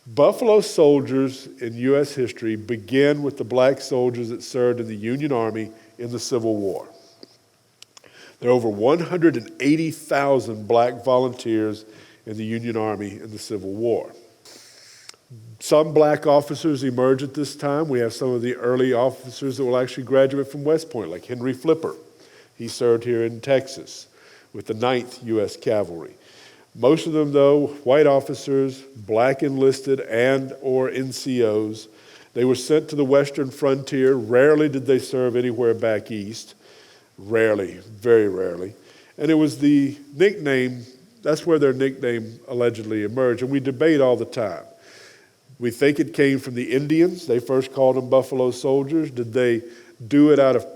Buffalo soldiers in U.S. history begin with the black soldiers that served in the Union Army in the Civil War. There are over 180,000 black volunteers in the Union Army in the Civil War. Some black officers emerge at this time. We have some of the early officers that will actually graduate from West Point, like Henry Flipper. He served here in Texas with the 9th U.S. Cavalry. Most of them, though, white officers, black enlisted and or NCOs. They were sent to the western frontier. Rarely did they serve anywhere back east. Rarely, very rarely. And it was the nickname, that's where their nickname allegedly emerged. And we debate all the time. We think it came from the Indians. They first called them Buffalo Soldiers. Did they do it out of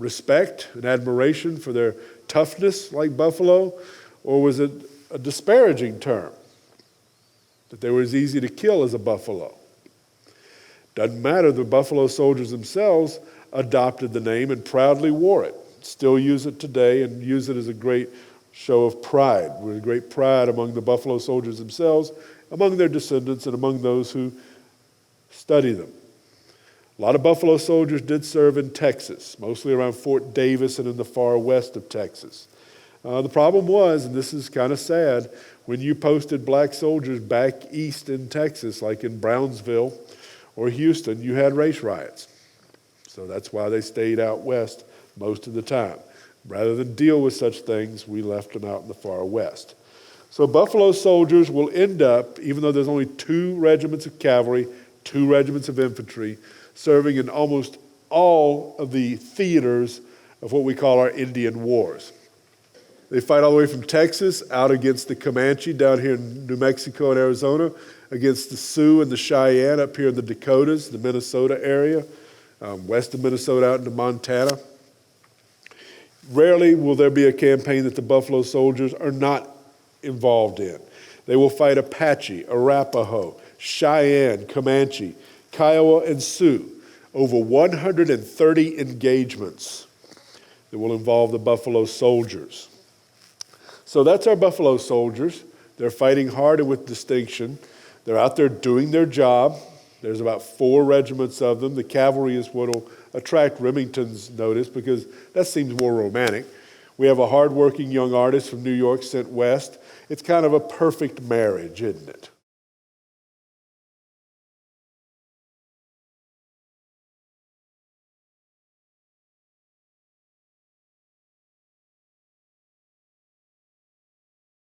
respect and admiration for their toughness like buffalo? Or was it a disparaging term, that they were as easy to kill as a buffalo? Doesn't matter, the Buffalo Soldiers themselves adopted the name and proudly wore it. Still use it today and use it as a great show of pride. With great pride among the Buffalo Soldiers themselves, among their descendants, and among those who study them. A lot of Buffalo Soldiers did serve in Texas, mostly around Fort Davis and in the far west of Texas. The problem was, and this is kind of sad, when you posted black soldiers back east in Texas, like in Brownsville or Houston, you had race riots. So that's why they stayed out west most of the time. Rather than deal with such things, we left them out in the far west. So Buffalo Soldiers will end up, even though there's only 2 regiments of cavalry, 2 regiments of infantry, serving in almost all of the theaters of what we call our Indian Wars. They fight all the way from Texas out against the Comanche down here in New Mexico and Arizona, against the Sioux and the Cheyenne up here in the Dakotas, the Minnesota area, west of Minnesota out into Montana. Rarely will there be a campaign that the Buffalo Soldiers are not involved in. They will fight Apache, Arapaho, Cheyenne, Comanche, Kiowa, and Sioux. Over 130 engagements that will involve the Buffalo Soldiers. So that's our Buffalo Soldiers. They're fighting hard and with distinction. They're out there doing their job. There's about 4 regiments of them. The cavalry is what will attract Remington's notice because that seems more romantic. We have a hardworking young artist from New York sent west. It's kind of a perfect marriage, isn't it?